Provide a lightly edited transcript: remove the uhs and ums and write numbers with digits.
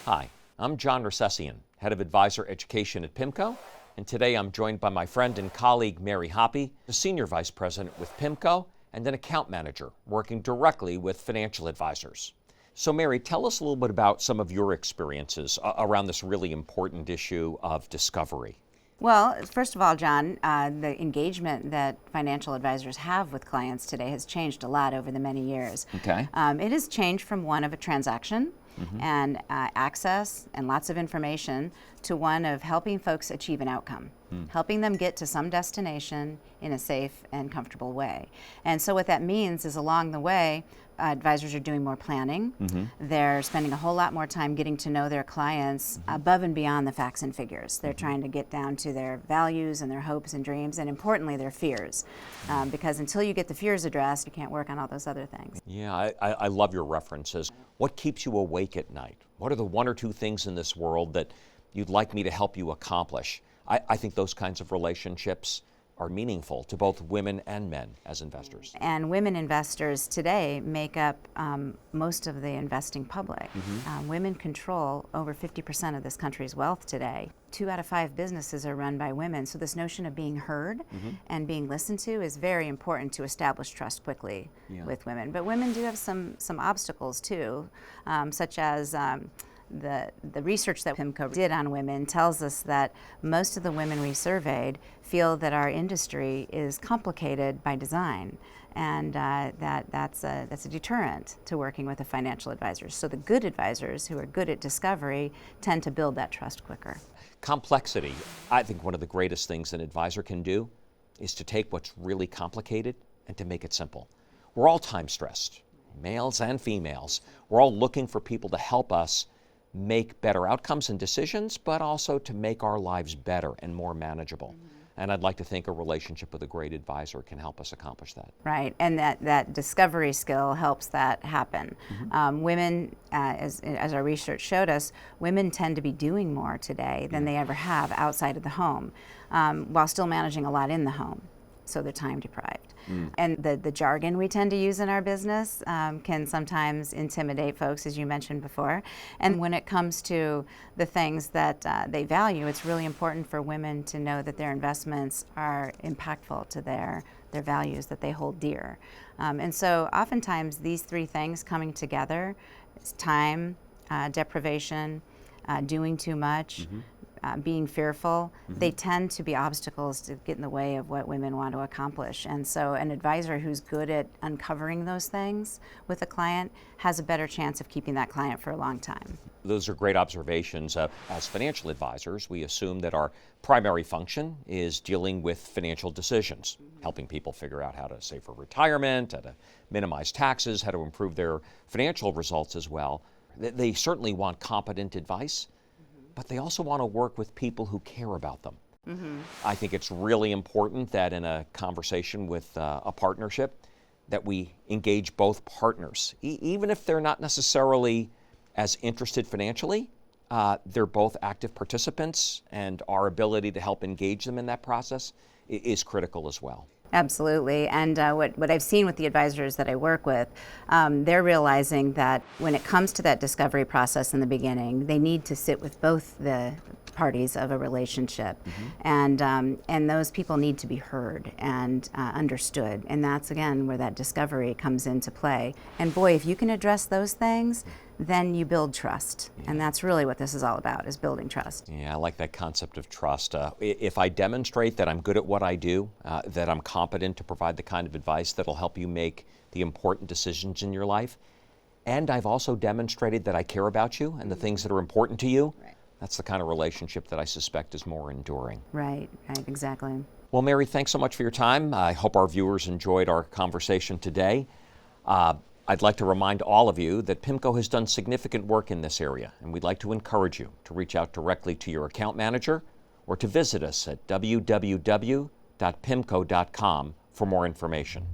Hi, I'm John Recessian, Head of Advisor Education at PIMCO, and today I'm joined by my friend and colleague Mary Hoppe, the Senior Vice President with PIMCO and an account manager working directly with financial advisors. So Mary, tell us a little bit about some of your experiences around this really important issue of discovery. Well, first of all, John, the engagement that financial advisors have with clients today has changed a lot over the many years. Okay. It has changed from one of a transaction and access and lots of information to one of helping folks achieve an outcome, helping them get to some destination in a safe and comfortable way. And so what that means is along the way, advisors are doing more planning. They're spending a whole lot more time getting to know their clients above and beyond the facts and figures. They're trying to get down to their values and their hopes and dreams, and importantly, their fears. Because until you get the fears addressed, you can't work on all those other things. Yeah, I love your references. What keeps you awake at night? What are the one or two things in this world that you'd like me to help you accomplish? I think those kinds of relationships are meaningful to both women and men as investors. And women investors today make up most of the investing public. Women control over 50% of this country's wealth today. 2 out of 5 businesses are run by women, so this notion of being heard and being listened to is very important to establish trust quickly with women. But women do have some obstacles too, such as the research that PIMCO did on women tells us that most of the women we surveyed feel that our industry is complicated by design, and that's a deterrent to working with the financial advisors. So the good advisors who are good at discovery tend to build that trust quicker. Complexity. I think one of the greatest things an advisor can do is to take what's really complicated and to make it simple. We're all time stressed, males and females. We're all looking for people to help us make better outcomes and decisions, but also to make our lives better and more manageable. And I'd like to think a relationship with a great advisor can help us accomplish that. Right, and that discovery skill helps that happen. Women, as our research showed us, women tend to be doing more today than they ever have outside of the home, while still managing a lot in the home. So they're time deprived. And the jargon we tend to use in our business can sometimes intimidate folks, as you mentioned before. And when it comes to the things that they value, it's really important for women to know that their investments are impactful to their values that they hold dear. And so oftentimes these 3 things coming together, it's time, deprivation, doing too much, being fearful, they tend to be obstacles to get in the way of what women want to accomplish. And so an advisor who's good at uncovering those things with a client has a better chance of keeping that client for a long time. Those are great observations. As financial advisors, we assume that our primary function is dealing with financial decisions, helping people figure out how to save for retirement, how to minimize taxes, how to improve their financial results as well. They certainly want competent advice, but they also want to work with people who care about them. I think it's really important that in a conversation with a partnership that we engage both partners. Even if they're not necessarily as interested financially, they're both active participants, and our ability to help engage them in that process is critical as well. Absolutely, and what I've seen with the advisors that I work with, they're realizing that when it comes to that discovery process in the beginning, they need to sit with both the parties of a relationship, and those people need to be heard and understood, and that's again where that discovery comes into play. And boy, if you can address those things, then you build trust. And that's really what this is all about, is building trust. Yeah, I like that concept of trust. If I demonstrate that I'm good at what I do, that I'm competent to provide the kind of advice that'll help you make the important decisions in your life, and I've also demonstrated that I care about you and the things that are important to you, that's the kind of relationship that I suspect is more enduring. Right, exactly. Well, Mary, thanks so much for your time. I hope our viewers enjoyed our conversation today. I'd like to remind all of you that PIMCO has done significant work in this area, and we'd like to encourage you to reach out directly to your account manager or to visit us at www.pimco.com for more information.